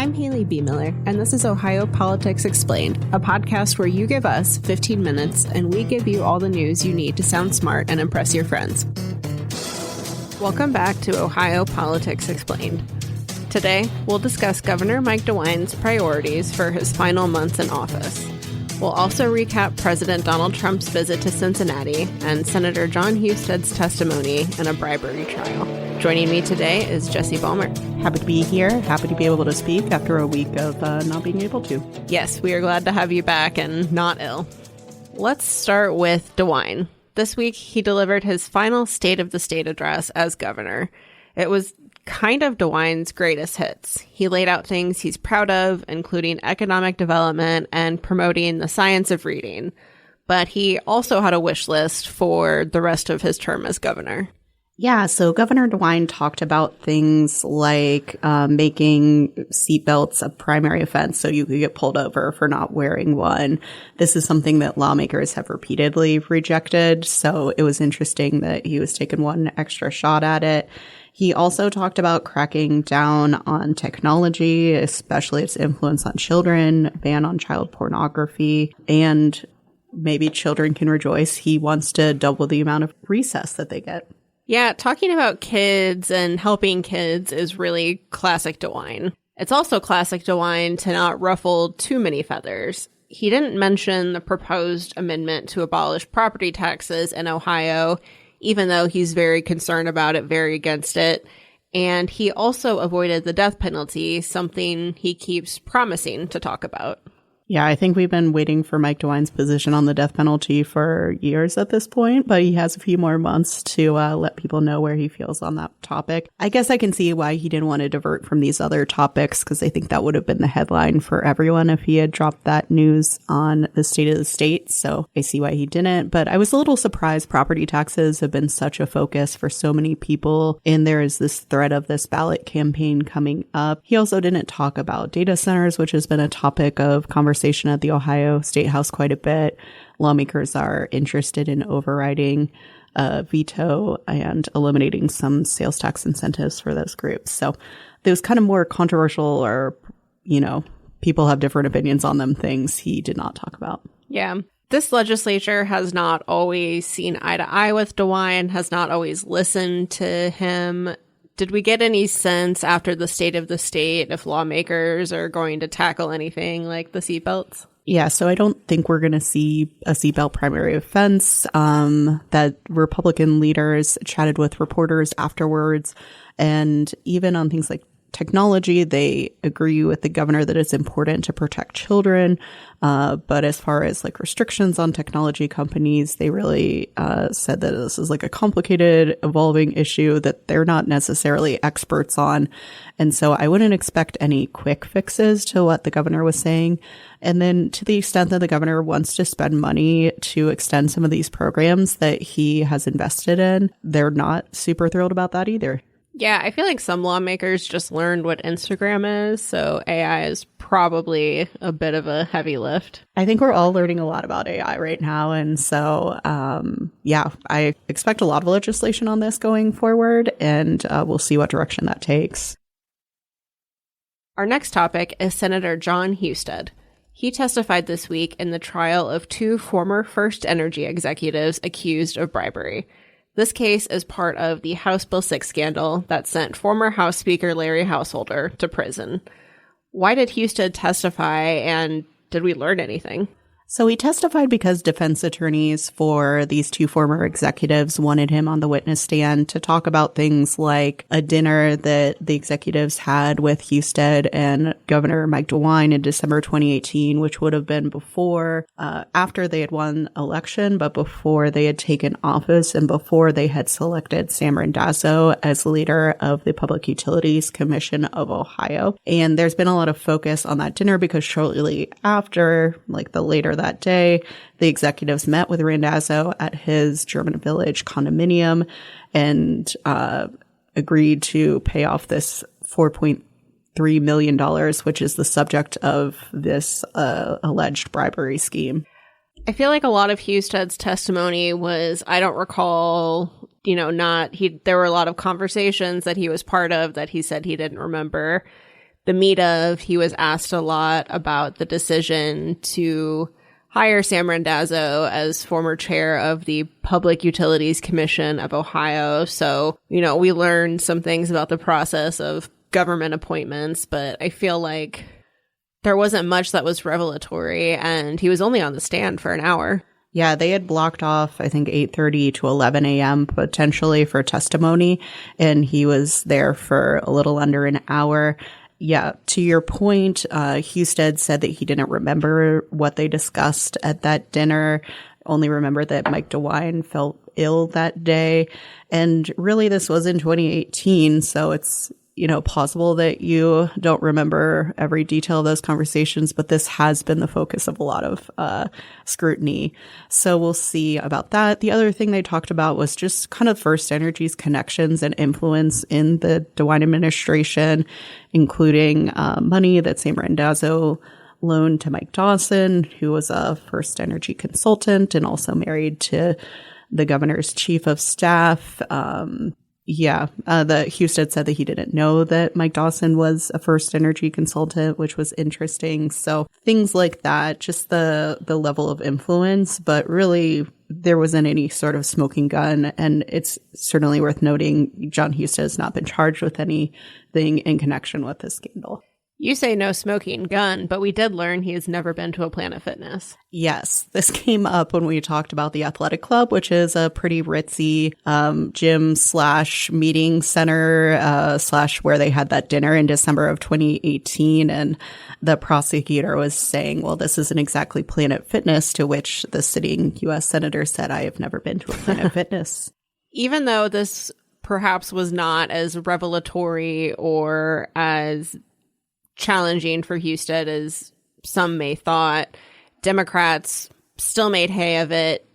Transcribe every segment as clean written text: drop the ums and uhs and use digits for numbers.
I'm Haley B. Miller, and this is Ohio Politics Explained, a podcast where you give us 15 minutes and we give you all the news you need to sound smart and impress your friends. Welcome back to Ohio Politics Explained. Today, we'll discuss Governor Mike DeWine's priorities for his final months in office. We'll also recap President Donald Trump's visit to Cincinnati and Senator Jon Husted's testimony in a bribery trial. Joining me today is Jesse Balmer. Happy to be here. Happy to be able to speak after a week of not being able to. Yes, we are glad to have you back and not ill. Let's start with DeWine. This week, he delivered his final State of the State address as governor. It was kind of DeWine's greatest hits. He laid out things he's proud of, including economic development and promoting the science of reading. But he also had a wish list for the rest of his term as governor. Yeah, so Governor DeWine talked about things like making seatbelts a primary offense so you could get pulled over for not wearing one. This is something that lawmakers have repeatedly rejected, so it was interesting that he was taking one extra shot at it. He also talked about cracking down on technology, especially its influence on children, ban on child pornography, and maybe children can rejoice. He wants to double the amount of recess that they get. Yeah, talking about kids and helping kids is really classic DeWine. It's also classic DeWine to not ruffle too many feathers. He didn't mention the proposed amendment to abolish property taxes in Ohio, even though he's very concerned about it, very against it. And he also avoided the death penalty, something he keeps promising to talk about. Yeah, I think we've been waiting for Mike DeWine's position on the death penalty for years at this point, but he has a few more months to let people know where he feels on that topic. I guess I can see why he didn't want to divert from these other topics, because I think that would have been the headline for everyone if he had dropped that news on the State of the State. So I see why he didn't, but I was a little surprised. Property taxes have been such a focus for so many people, and there is this threat of this ballot campaign coming up. He also didn't talk about data centers, which has been a topic of conversation at the Ohio State House quite a bit. Lawmakers are interested in overriding veto and eliminating some sales tax incentives for those groups. So those kind of more controversial or, people have different opinions on them things he did not talk about. Yeah. This legislature has not always seen eye to eye with DeWine, has not always listened to him. Did we get any sense after the State of the State if lawmakers are going to tackle anything like the seatbelts? Yeah, so I don't think we're going to see a seatbelt primary offense. That Republican leaders chatted with reporters afterwards, and even on things like technology, they agree with the governor that it's important to protect children. But as far as like restrictions on technology companies, they really said that this is like a complicated, evolving issue that they're not necessarily experts on. And so I wouldn't expect any quick fixes to what the governor was saying. And then to the extent that the governor wants to spend money to extend some of these programs that he has invested in, they're not super thrilled about that either. Yeah, I feel like some lawmakers just learned what Instagram is, so AI is probably a bit of a heavy lift. I think we're all learning a lot about AI right now, and so, I expect a lot of legislation on this going forward, and we'll see what direction that takes. Our next topic is Senator Jon Husted. He testified this week in the trial of two former First Energy executives accused of bribery. This case is part of the House Bill 6 scandal that sent former House Speaker Larry Householder to prison. Why did Husted testify, and did we learn anything? So he testified because defense attorneys for these two former executives wanted him on the witness stand to talk about things like a dinner that the executives had with Husted and Governor Mike DeWine in December 2018, which would have been before, after they had won election, but before they had taken office and before they had selected Sam Randazzo as leader of the Public Utilities Commission of Ohio. And there's been a lot of focus on that dinner because shortly after, later that day, the executives met with Randazzo at his German Village condominium and agreed to pay off this $4.3 million, which is the subject of this alleged bribery scheme. I feel like a lot of Husted's testimony was, I don't recall, there were a lot of conversations that he was part of that he said he didn't remember. the meat of. He was asked a lot about the decision to hire Sam Randazzo as former chair of the Public Utilities Commission of Ohio. So, we learned some things about the process of government appointments, but I feel like there wasn't much that was revelatory, and he was only on the stand for an hour. Yeah, they had blocked off, I think, 8:30 to 11 a.m. potentially for testimony, and he was there for a little under an hour. Yeah, to your point, Husted said that he didn't remember what they discussed at that dinner, only remembered that Mike DeWine felt ill that day. And really, this was in 2018, so it's possible that you don't remember every detail of those conversations, but this has been the focus of a lot of scrutiny. So we'll see about that. The other thing they talked about was just kind of First Energy's connections and influence in the DeWine administration, including money that Sam Randazzo loaned to Mike Dawson, who was a First Energy consultant and also married to the governor's chief of staff. The Husted said that he didn't know that Mike Dawson was a First Energy consultant, which was interesting. So things like that, just the level of influence, but really there wasn't any sort of smoking gun. And it's certainly worth noting Jon Husted has not been charged with anything in connection with this scandal. You say no smoking gun, but we did learn he has never been to a Planet Fitness. Yes, this came up when we talked about the Athletic Club, which is a pretty ritzy gym / meeting center / where they had that dinner in December of 2018. And the prosecutor was saying, well, this isn't exactly Planet Fitness, to which the sitting U.S. senator said, I have never been to a Planet Fitness. Even though this perhaps was not as revelatory or as challenging for Husted as some may thought, Democrats still made hay of it.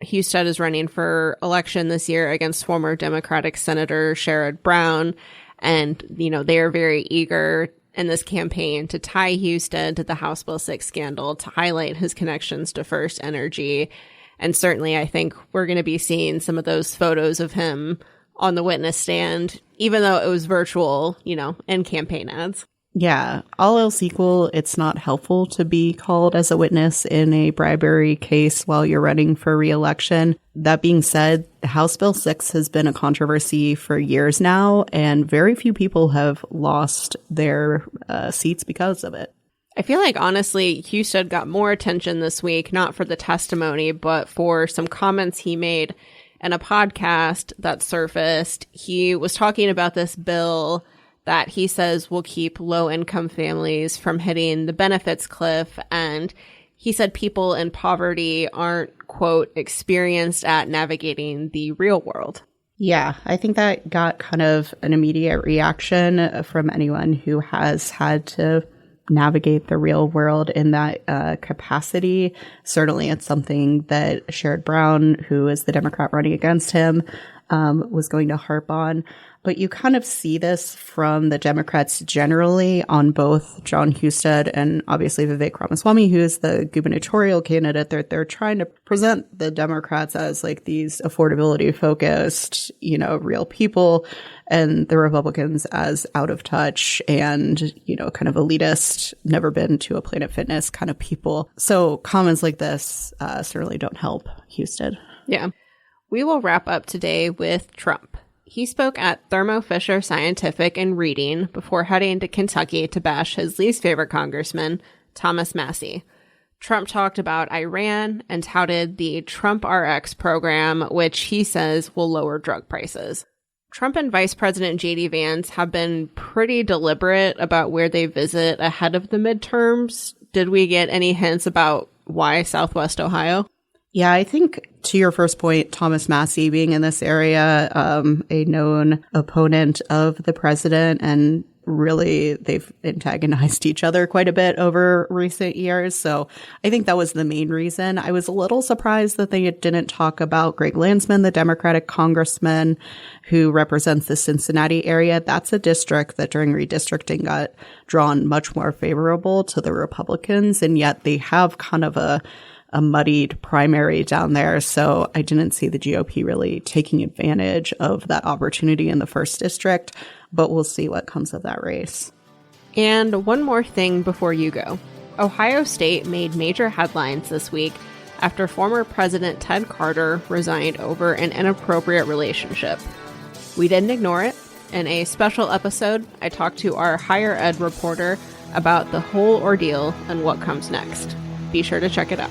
Husted is running for election this year against former Democratic Senator Sherrod Brown, and they are very eager in this campaign to tie Husted to the House Bill 6 scandal, to highlight his connections to First Energy. And certainly I think we're going to be seeing some of those photos of him on the witness stand, even though it was virtual, in campaign ads. Yeah, all else equal, it's not helpful to be called as a witness in a bribery case while you're running for re-election. That being said, House Bill 6 has been a controversy for years now, and very few people have lost their seats because of it. I feel like, honestly, Husted got more attention this week, not for the testimony, but for some comments he made in a podcast that surfaced. He was talking about this bill that he says will keep low-income families from hitting the benefits cliff. And he said people in poverty aren't, quote, experienced at navigating the real world. Yeah, I think that got kind of an immediate reaction from anyone who has had to navigate the real world in that capacity. Certainly it's something that Sherrod Brown, who is the Democrat running against him, was going to harp on. But you kind of see this from the Democrats generally on both Jon Husted and obviously Vivek Ramaswamy, who is the gubernatorial candidate. They're trying to present the Democrats as like these affordability focused, real people, and the Republicans as out of touch and, kind of elitist, never been to a Planet Fitness kind of people. So comments like this certainly don't help Husted. Yeah. We will wrap up today with Trump. He spoke at Thermo Fisher Scientific in Reading before heading to Kentucky to bash his least favorite congressman, Thomas Massie. Trump talked about Iran and touted the Trump RX program, which he says will lower drug prices. Trump and Vice President J.D. Vance have been pretty deliberate about where they visit ahead of the midterms. Did we get any hints about why Southwest Ohio? Yeah, I think to your first point, Thomas Massie being in this area, a known opponent of the president, and really they've antagonized each other quite a bit over recent years. So I think that was the main reason. I was a little surprised that they didn't talk about Greg Landsman, the Democratic congressman who represents the Cincinnati area. That's a district that during redistricting got drawn much more favorable to the Republicans, and yet they have kind of a muddied primary down there. So I didn't see the GOP really taking advantage of that opportunity in the first district, but we'll see what comes of that race. And one more thing before you go. Ohio State made major headlines this week after former President Ted Carter resigned over an inappropriate relationship. We didn't ignore it. In a special episode, I talked to our higher ed reporter about the whole ordeal and what comes next. Be sure to check it out.